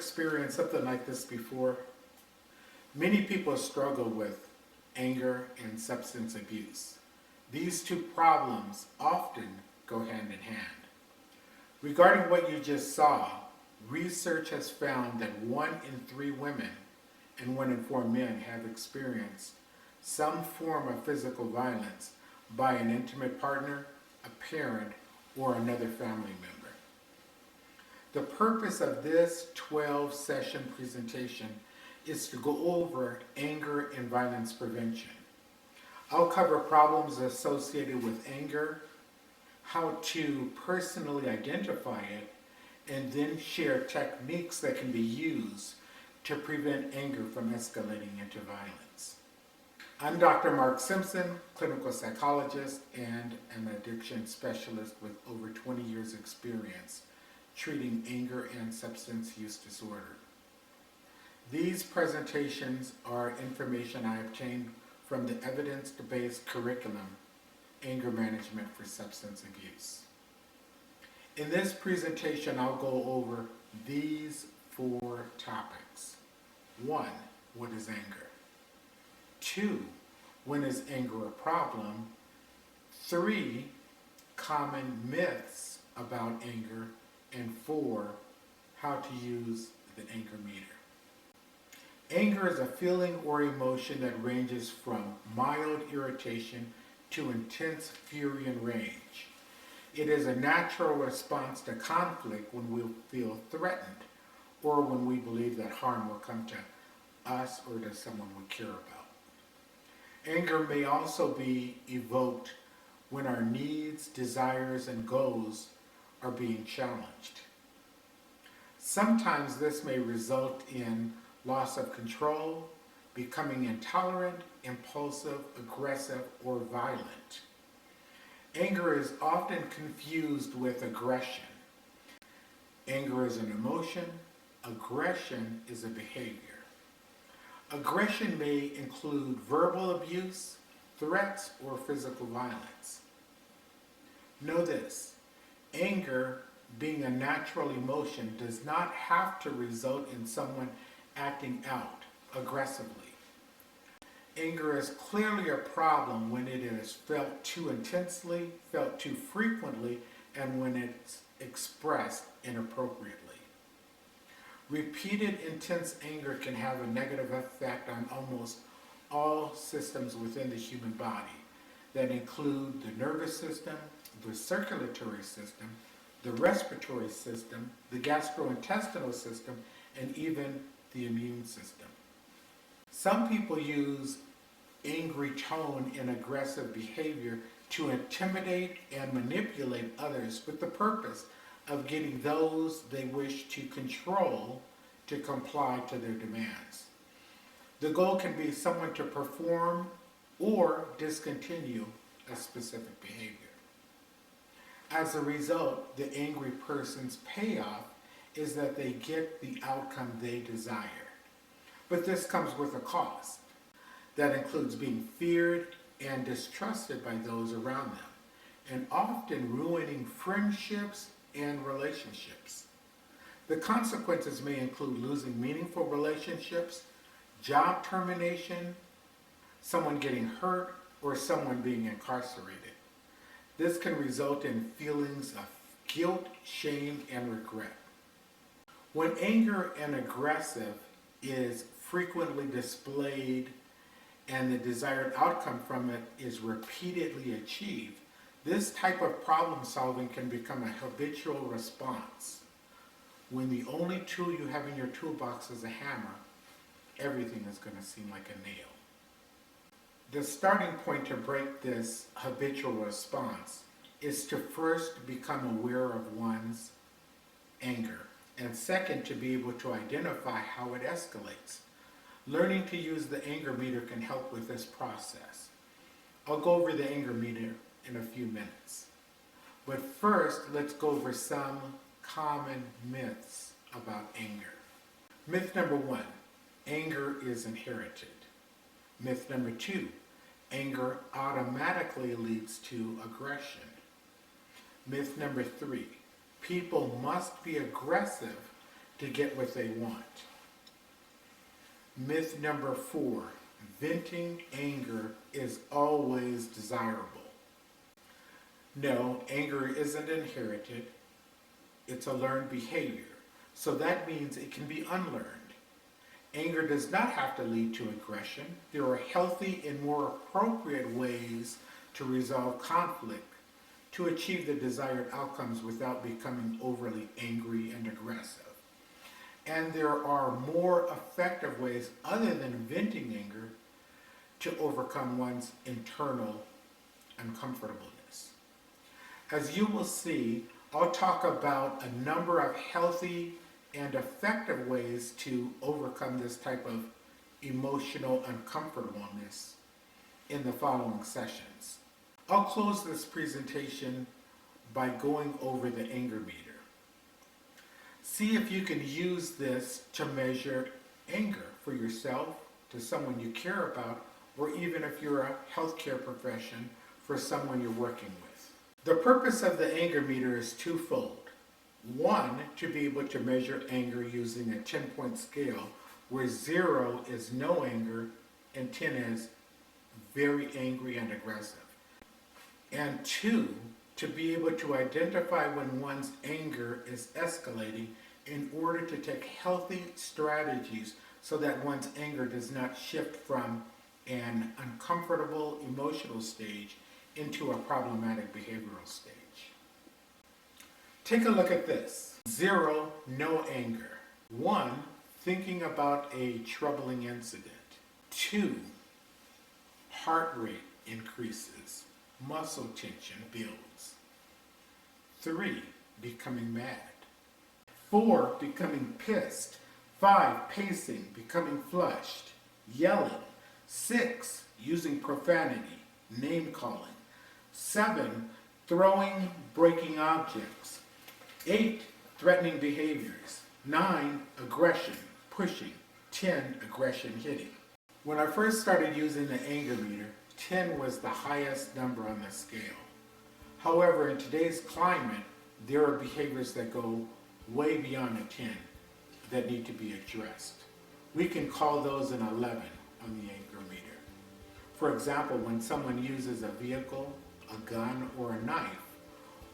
experienced something like this before? Many people struggle with anger and substance abuse. These two problems often go hand in hand. Regarding what you just saw, research has found that 1 in 3 women and 1 in 4 men have experienced some form of physical violence by an intimate partner, a parent, or another family member. The purpose of this 12-session presentation is to go over anger and violence prevention. I'll cover problems associated with anger, how to personally identify it, and then share techniques that can be used to prevent anger from escalating into violence. I'm Dr. Mark Simpson, clinical psychologist and an addiction specialist with over 20 years experience treating anger and substance use disorder. These presentations are information I obtained from the evidence-based curriculum, Anger Management for Substance Abuse. In this presentation, I'll go over these 4 topics. 1, what is anger? 2, when is anger a problem? 3, common myths about anger. And 4, how to use the anger meter. Anger is a feeling or emotion that ranges from mild irritation to intense fury and rage. It is a natural response to conflict when we feel threatened or when we believe that harm will come to us or to someone we care about. Anger may also be evoked when our needs, desires, and goals are being challenged. Sometimes this may result in loss of control, becoming intolerant, impulsive, aggressive, or violent. Anger is often confused with aggression. Anger is an emotion, aggression is a behavior. Aggression may include verbal abuse, threats, or physical violence. Know this, anger, being a natural emotion, does not have to result in someone acting out aggressively. Anger is clearly a problem when it is felt too intensely, felt too frequently, and when it's expressed inappropriately. Repeated intense anger can have a negative effect on almost all systems within the human body that include the nervous system, the circulatory system, the respiratory system, the gastrointestinal system, and even the immune system. Some people use angry tone and aggressive behavior to intimidate and manipulate others with the purpose of getting those they wish to control to comply to their demands. The goal can be someone to perform or discontinue a specific behavior. As a result, the angry person's payoff is that they get the outcome they desire. But this comes with a cost. That includes being feared and distrusted by those around them, and often ruining friendships and relationships. The consequences may include losing meaningful relationships, job termination, someone getting hurt, or someone being incarcerated. This can result in feelings of guilt, shame, and regret. When anger and aggressive is frequently displayed and the desired outcome from it is repeatedly achieved, this type of problem solving can become a habitual response. When the only tool you have in your toolbox is a hammer, everything is going to seem like a nail. The starting point to break this habitual response is to first become aware of one's anger, and second, to be able to identify how it escalates. Learning to use the anger meter can help with this process. I'll go over the anger meter in a few minutes. But first, let's go over some common myths about anger. Myth number 1, anger is inherited. Myth number 2, anger automatically leads to aggression. Myth number 3, people must be aggressive to get what they want. Myth number 4, venting anger is always desirable. No, anger isn't inherited. It's a learned behavior. So that means it can be unlearned. Anger does not have to lead to aggression. There are healthy and more appropriate ways to resolve conflict to achieve the desired outcomes without becoming overly angry and aggressive. And there are more effective ways other than venting anger to overcome one's internal uncomfortableness. As you will see, I'll talk about a number of healthy and effective ways to overcome this type of emotional uncomfortableness in the following sessions. I'll close this presentation by going over the anger meter. See if you can use this to measure anger for yourself, to someone you care about, or even if you're a healthcare profession, for someone you're working with. The purpose of the anger meter is twofold. One, to be able to measure anger using a 10-point scale, where 0 is no anger and 10 is very angry and aggressive. And 2, to be able to identify when one's anger is escalating in order to take healthy strategies so that one's anger does not shift from an uncomfortable emotional stage into a problematic behavioral stage. Take a look at this. 0, no anger. 1, thinking about a troubling incident. 2, heart rate increases. Muscle tension builds. 3, becoming mad. 4, becoming pissed. 5, pacing, becoming flushed, yelling. 6, using profanity, name calling. 7, throwing, breaking objects. 8, threatening behaviors. 9, aggression, pushing. 10, aggression, hitting. When I first started using the anger meter, 10 was the highest number on the scale. However, in today's climate, there are behaviors that go way beyond a 10 that need to be addressed. We can call those an 11 on the anger meter. For example, when someone uses a vehicle, a gun, or a knife,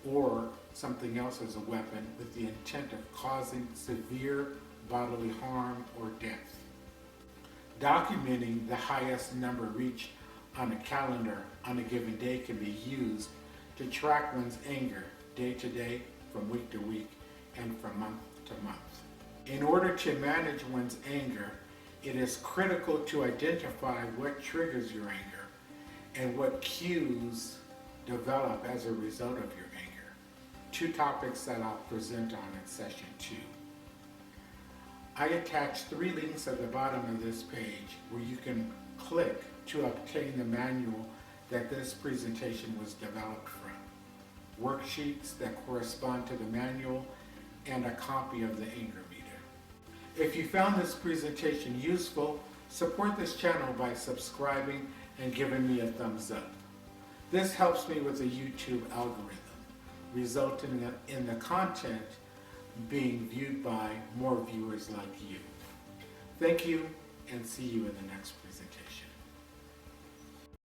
or something else as a weapon with the intent of causing severe bodily harm or death. Documenting the highest number reached on a calendar on a given day can be used to track one's anger day to day, from week to week, and from month to month. In order to manage one's anger, it is critical to identify what triggers your anger and what cues develop as a result of your anger. 2 topics that I'll present on in session 2. I attach 3 links at the bottom of this page where you can click to obtain the manual that this presentation was developed from, worksheets that correspond to the manual, and a copy of the anger meter. If you found this presentation useful, support this channel by subscribing and giving me a thumbs up. This helps me with the YouTube algorithm, resulting in the content being viewed by more viewers like you. Thank you, and see you in the next presentation.